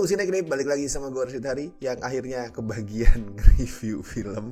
sini nih, balik lagi sama gue Rashid Hari yang akhirnya kebagian review film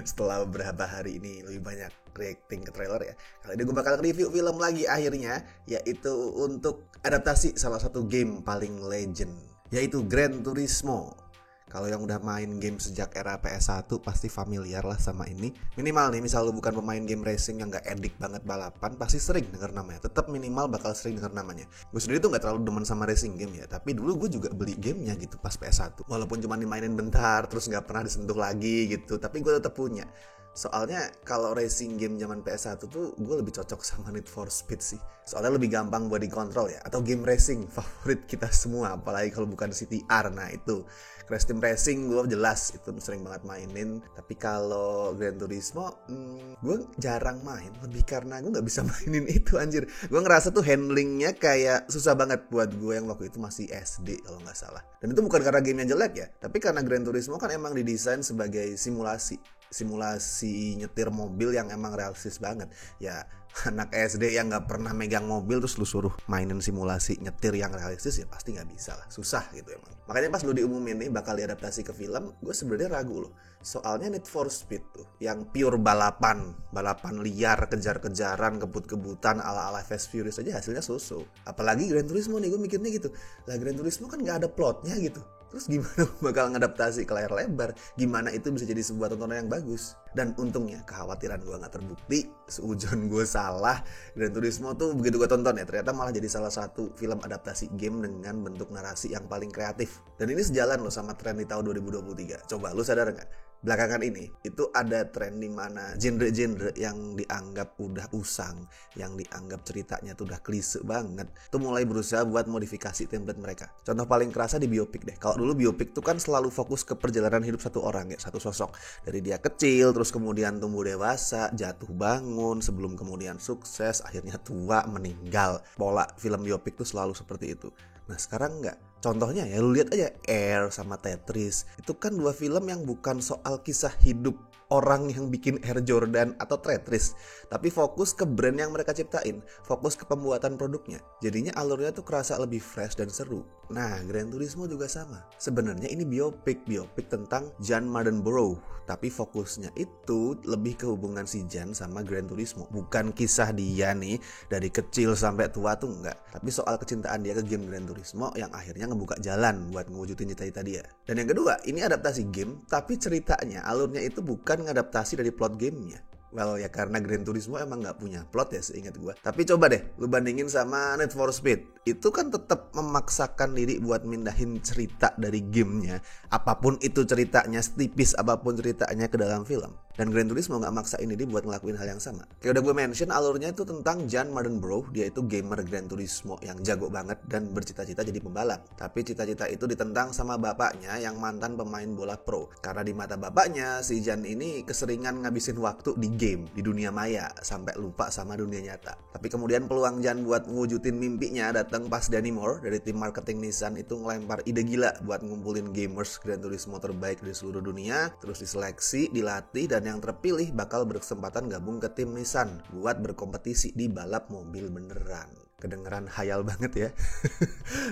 setelah beberapa hari ini lebih banyak reacting ke trailer ya. Kali ini gue bakal review film lagi akhirnya, yaitu untuk adaptasi salah satu game paling legend, yaitu Gran Turismo. Kalau yang udah main game sejak era PS1 pasti familiar lah sama ini. Minimal nih, misal lu bukan pemain game racing yang gak edik banget balapan, pasti sering denger namanya. Tetap minimal bakal sering denger namanya. Gue sendiri tuh gak terlalu demen sama racing game ya, tapi dulu gue juga beli gamenya gitu pas PS1. Walaupun cuma dimainin bentar, terus gak pernah disentuh lagi gitu, tapi gue tetap punya. Soalnya kalau racing game zaman PS1 tuh gue lebih cocok sama Need for Speed sih. Soalnya lebih gampang buat dikontrol ya. Atau game racing favorit kita semua, apalagi kalau bukan CTR. Nah itu Crash Team Racing gue jelas itu sering banget mainin. Tapi kalau Gran Turismo gue jarang main. Lebih karena gue gak bisa mainin itu anjir. Gue ngerasa tuh handlingnya kayak susah banget buat gue yang waktu itu masih SD kalau gak salah. Dan itu bukan karena gamenya jelek ya, tapi karena Gran Turismo kan emang didesain sebagai simulasi nyetir mobil yang emang realistis banget. Ya anak SD yang gak pernah megang mobil terus lu suruh mainin simulasi nyetir yang realistis ya pasti gak bisa lah, susah gitu emang. Makanya pas lu diumumin nih bakal diadaptasi ke film, gue sebenarnya ragu loh. Soalnya Need for Speed tuh yang pure balapan liar, kejar-kejaran, kebut-kebutan ala-ala Fast Furious aja hasilnya so-so. Apalagi Gran Turismo nih, gue mikirnya gitu. Lah Gran Turismo kan gak ada plotnya gitu. Terus gimana bakal ngadaptasi ke layar lebar? Gimana itu bisa jadi sebuah tontonan yang bagus? Dan untungnya kekhawatiran gue gak terbukti. Seujon gue salah, Gran Turismo tuh begitu gue tonton ya, ternyata malah jadi salah satu film adaptasi game dengan bentuk narasi yang paling kreatif. Dan ini sejalan loh sama tren di tahun 2023. Coba lu sadar gak? Belakangan ini itu ada tren di mana genre-genre yang dianggap udah usang, yang dianggap ceritanya tuh udah klise banget, tuh mulai berusaha buat modifikasi template mereka. Contoh paling kerasa di biopik deh. Kalau dulu biopik tuh kan selalu fokus ke perjalanan hidup satu orang ya, satu sosok. Dari dia kecil, terus kemudian tumbuh dewasa, jatuh bangun, sebelum kemudian sukses, akhirnya tua, meninggal. Pola film biopik tuh selalu seperti itu. Nah sekarang enggak. Contohnya ya lu lihat aja Air sama Tetris. Itu kan dua film yang bukan soal kisah hidup orang yang bikin Air Jordan atau Tetris, tapi fokus ke brand yang mereka ciptain, fokus ke pembuatan produknya. Jadinya alurnya tuh kerasa lebih fresh dan seru. Nah, Gran Turismo juga sama. Sebenarnya ini biopik tentang Jan Mardenborough, tapi fokusnya itu lebih ke hubungan si Jan sama Gran Turismo. Bukan kisah dia nih dari kecil sampai tua tuh enggak, tapi soal kecintaan dia ke game Gran Turismo yang akhirnya ngebuka jalan buat ngewujudin cita-cita dia. Dan yang kedua, ini adaptasi game, tapi ceritanya, alurnya itu bukan ngadaptasi dari plot gamenya. Well ya karena Gran Turismo emang gak punya plot ya seingat gue. Tapi coba deh lu bandingin sama Need for Speed. Itu kan tetap memaksakan diri buat mindahin cerita dari gamenya, apapun itu ceritanya, setipis apapun ceritanya ke dalam film. Dan Gran Turismo gak maksain diri buat ngelakuin hal yang sama. Kayak udah gue mention, alurnya itu tentang Jan Mardenborough. Dia itu gamer Gran Turismo yang jago banget dan bercita-cita jadi pembalap. Tapi cita-cita itu ditentang sama bapaknya yang mantan pemain bola pro. Karena di mata bapaknya si Jan ini keseringan ngabisin waktu di game, di dunia maya, sampai lupa sama dunia nyata. Tapi kemudian peluang Jan buat ngewujudin mimpinya datang pas Danny Moore dari tim marketing Nissan itu ngelempar ide gila buat ngumpulin gamers Gran Turismo terbaik dari seluruh dunia, terus diseleksi, dilatih, dan yang terpilih bakal berkesempatan gabung ke tim Nissan buat berkompetisi di balap mobil beneran. Kedengeran hayal banget ya.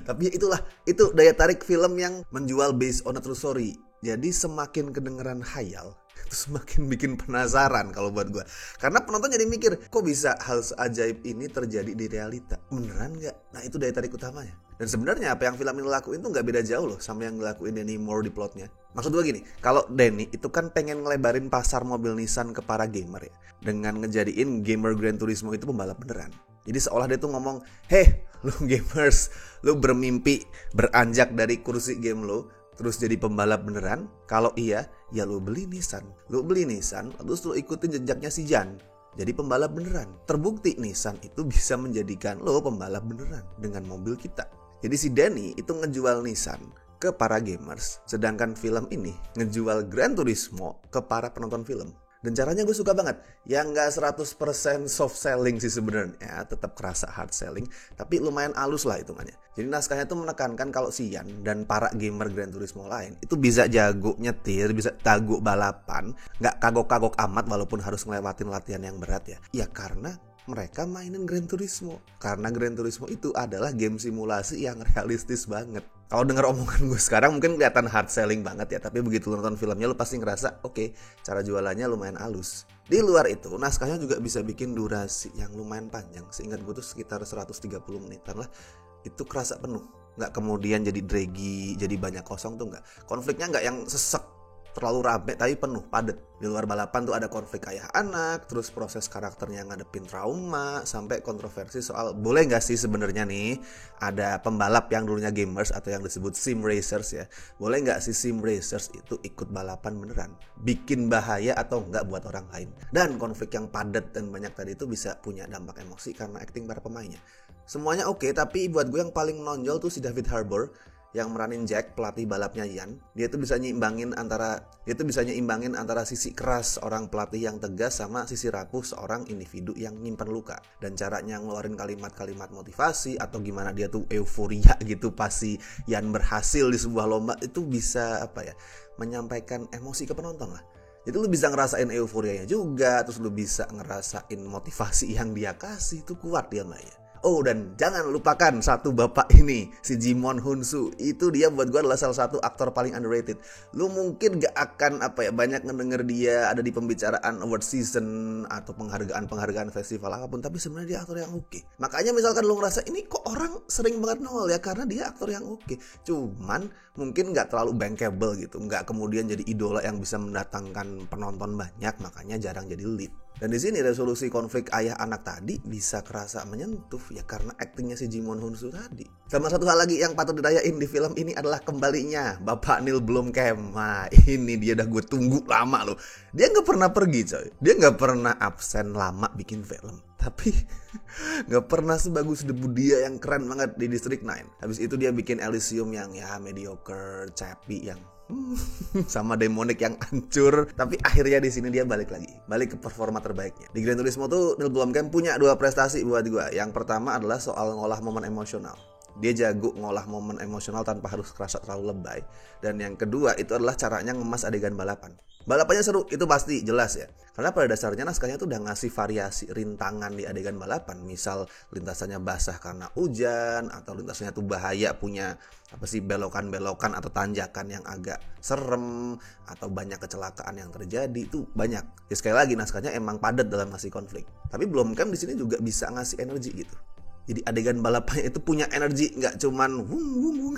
Tapi itulah, itu daya tarik film yang menjual based on a true story. Jadi semakin kedengeran hayal, itu semakin bikin penasaran kalau buat gue. Karena penonton jadi mikir, kok bisa hal seajaib ini terjadi di realita? Beneran gak? Nah itu daya tarik utamanya. Dan sebenarnya apa yang film ini lakuin tuh gak beda jauh loh sama yang dilakuin Danny Moore di plotnya. Maksud gue gini, kalau Danny itu kan pengen ngelebarin pasar mobil Nissan ke para gamer ya, dengan ngejadiin gamer Gran Turismo itu pembalap beneran. Jadi seolah dia tuh ngomong, heh lu gamers, lu bermimpi beranjak dari kursi game lu terus jadi pembalap beneran? Kalau iya, ya lu beli Nissan. Lu beli Nissan, terus lu ikutin jejaknya si Jan, jadi pembalap beneran. Terbukti Nissan itu bisa menjadikan lo pembalap beneran dengan mobil kita. Jadi si Danny itu ngejual Nissan ke para gamers, sedangkan film ini ngejual Gran Turismo ke para penonton film. Dan caranya gue suka banget. Yang gak 100% soft selling sih sebenarnya, tetap kerasa hard selling, tapi lumayan halus lah hitungannya. Jadi naskahnya tuh menekankan kalau si Yan dan para gamer Gran Turismo lain itu bisa jago nyetir, bisa jago balapan, gak kagok-kagok amat walaupun harus ngelewatin latihan yang berat ya. Ya karena mereka mainin Gran Turismo. Karena Gran Turismo itu adalah game simulasi yang realistis banget. Kalau denger omongan gue sekarang mungkin kelihatan hard selling banget ya, tapi begitu lu nonton filmnya lu pasti ngerasa oke, cara jualannya lumayan halus. Di luar itu, naskahnya juga bisa bikin durasi yang lumayan panjang. Seingat gue tuh sekitar 130 menitan lah. Itu kerasa penuh. Nggak kemudian jadi draggy, jadi banyak kosong tuh nggak. Konfliknya nggak yang sesek, terlalu rame tapi penuh, padat. Di luar balapan tuh ada konflik ayah anak, terus proses karakternya ngadepin trauma, sampai kontroversi soal boleh nggak sih sebenarnya nih ada pembalap yang dulunya gamers atau yang disebut sim racers ya, boleh nggak sih sim racers itu ikut balapan beneran, bikin bahaya atau nggak buat orang lain. Dan konflik yang padat dan banyak tadi itu bisa punya dampak emosi karena acting para pemainnya. Semuanya oke, tapi buat gue yang paling menonjol tuh si David Harbour yang meranin Jack, pelatih balapnya Ian. Dia tuh bisa nyimbangin antara sisi keras orang pelatih yang tegas sama sisi rapuh seorang individu yang nyimpen luka. Dan caranya ngeluarin kalimat-kalimat motivasi atau gimana dia tuh euforia gitu pas si Ian berhasil di sebuah lomba, itu bisa menyampaikan emosi ke penonton lah. Jadi lu bisa ngerasain euforianya juga, terus lu bisa ngerasain motivasi yang dia kasih, itu kuat dia mainnya. Oh, dan jangan lupakan satu bapak ini, si Jimon Hunsu. Itu dia buat gue adalah salah satu aktor paling underrated. Lu mungkin gak akan banyak ngedenger dia ada di pembicaraan award season atau penghargaan festival apapun, tapi sebenarnya dia aktor yang oke. Makanya misalkan lu ngerasa ini kok orang sering banget nongol ya, karena dia aktor yang oke. Cuman mungkin gak terlalu bankable gitu, gak kemudian jadi idola yang bisa mendatangkan penonton banyak, makanya jarang jadi lead. Dan di sini resolusi konflik ayah anak tadi bisa kerasa menyentuh ya karena aktingnya si Jimon Hunsu tadi. Sama satu hal lagi yang patut dirayain di film ini adalah kembalinya Bapak Neil Blomkamp. Nah, ini dia udah gue tunggu lama loh. Dia nggak pernah pergi coy. Dia nggak pernah absen lama bikin film. Tapi nggak pernah sebagus debu dia yang keren banget di District 9. Habis itu dia bikin Elysium yang ya mediocre, capi yang sama Demonic yang hancur. Tapi akhirnya di sini dia balik ke performa terbaiknya. Di Gran Turismo tuh Neil Blomkamp punya 2 prestasi buat gue. Yang pertama adalah soal ngolah momen emosional. Dia jago ngolah momen emosional tanpa harus kerasa terlalu lebay. Dan yang kedua itu adalah caranya ngemas adegan balapan. Balapannya seru, itu pasti jelas ya. Karena pada dasarnya naskahnya tuh udah ngasih variasi rintangan di adegan balapan. Misal lintasannya basah karena hujan, atau lintasannya tuh bahaya, punya belokan-belokan atau tanjakan yang agak serem, atau banyak kecelakaan yang terjadi, itu banyak. Ya sekali lagi naskahnya emang padat dalam ngasih konflik. Tapi Blomkamp di sini juga bisa ngasih energi gitu. Jadi adegan balapannya itu punya energi, nggak cuman wung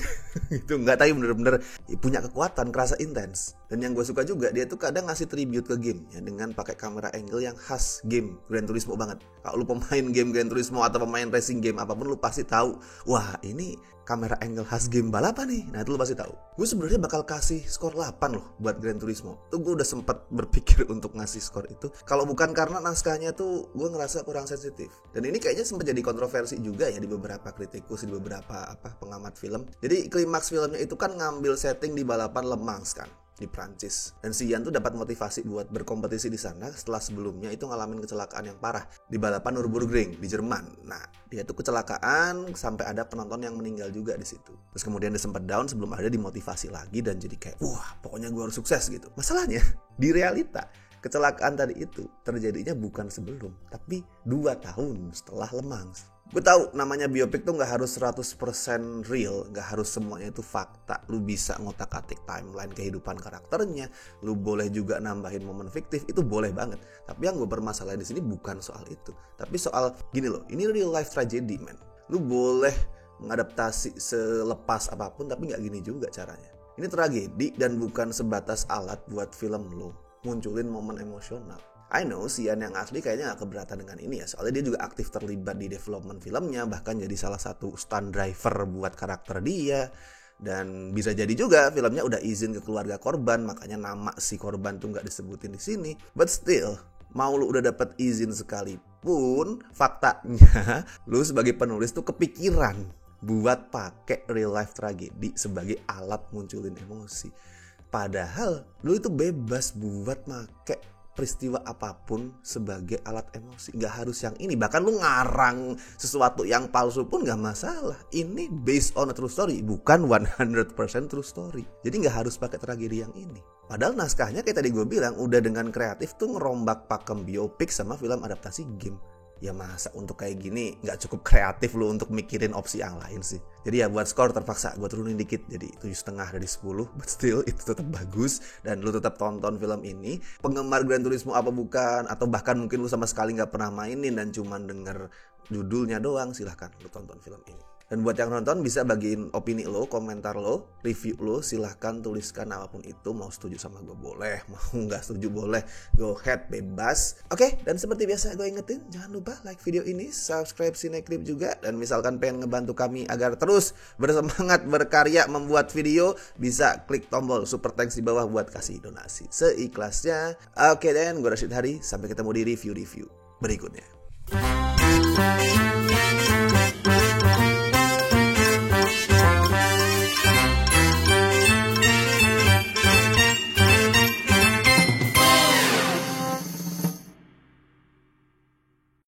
gitu, nggak, tapi bener-bener punya kekuatan, kerasa intens. Dan yang gue suka juga, dia tuh kadang ngasih tribute ke game ya dengan pakai kamera angle yang khas game Gran Turismo banget. Kalau lu pemain game Gran Turismo atau pemain racing game apapun, lu pasti tahu, wah ini kamera angle khas game balapan nih. Nah itu lu pasti tahu. Gue sebenarnya bakal kasih skor 8 loh buat Gran Turismo. Tuh gue udah sempat berpikir untuk ngasih skor itu. Kalau bukan karena naskahnya tuh gue ngerasa kurang sensitif. Dan ini kayaknya sempat jadi kontroversi juga ya di beberapa kritikus, di beberapa pengamat film. Jadi klimaks filmnya itu kan ngambil setting di balapan Le Mans kan, di Prancis. Dan si Ian tuh dapat motivasi buat berkompetisi di sana setelah sebelumnya itu ngalamin kecelakaan yang parah di balapan Nürburgring di Jerman. Nah, dia tuh kecelakaan sampai ada penonton yang meninggal juga di situ. Terus kemudian dia sempat down sebelum ada dimotivasi lagi dan jadi kayak, wah, pokoknya gue harus sukses gitu. Masalahnya di realita kecelakaan tadi itu terjadinya bukan sebelum, tapi 2 tahun setelah Le Mans. Gue tahu namanya biopik tuh gak harus 100% real, gak harus semuanya itu fakta. Lu bisa ngotak-atik timeline kehidupan karakternya, lu boleh juga nambahin momen fiktif, itu boleh banget. Tapi yang gue bermasalahin di sini bukan soal itu, tapi soal gini loh, ini real life tragedy man. Lu boleh mengadaptasi selepas apapun, tapi gak gini juga caranya. Ini tragedi dan bukan sebatas alat buat film lu munculin momen emosional. I know si Ian yang asli kayaknya gak keberatan dengan ini ya, soalnya dia juga aktif terlibat di development filmnya, bahkan jadi salah satu stunt driver buat karakter dia. Dan bisa jadi juga filmnya udah izin ke keluarga korban, makanya nama si korban tuh gak disebutin di sini. But still, mau lu udah dapet izin sekalipun, faktanya lu sebagai penulis tuh kepikiran buat pakai real life tragedy sebagai alat munculin emosi. Padahal lu itu bebas buat pakai peristiwa apapun sebagai alat emosi. Gak harus yang ini. Bahkan lu ngarang sesuatu yang palsu pun gak masalah. Ini based on a true story, bukan 100% true story. Jadi gak harus pakai tragedi yang ini. Padahal naskahnya kayak tadi gue bilang udah dengan kreatif tuh ngerombak pakem biopik sama film adaptasi game. ya masa untuk kayak gini nggak cukup kreatif lo untuk mikirin opsi yang lain sih. Jadi ya buat skor terpaksa gue turunin dikit jadi 7,5 dari 10, but still itu tetap bagus dan lu tetap tonton film ini. Penggemar Gran Turismo apa bukan, atau bahkan mungkin lu sama sekali nggak pernah mainin dan cuman denger judulnya doang, silahkan lu tonton film ini. Dan buat yang nonton bisa bagiin opini lo, komentar lo, review lo, silahkan tuliskan apapun itu. Mau setuju sama gue boleh, mau nggak setuju boleh, go ahead, bebas. Oke, dan seperti biasa gue ingetin, jangan lupa like video ini, subscribe Cineklip juga. Dan misalkan pengen ngebantu kami agar terus bersemangat berkarya membuat video, bisa klik tombol super thanks di bawah buat kasih donasi seikhlasnya. Oke, dan gue Rashid Hari, sampai ketemu di review-review berikutnya.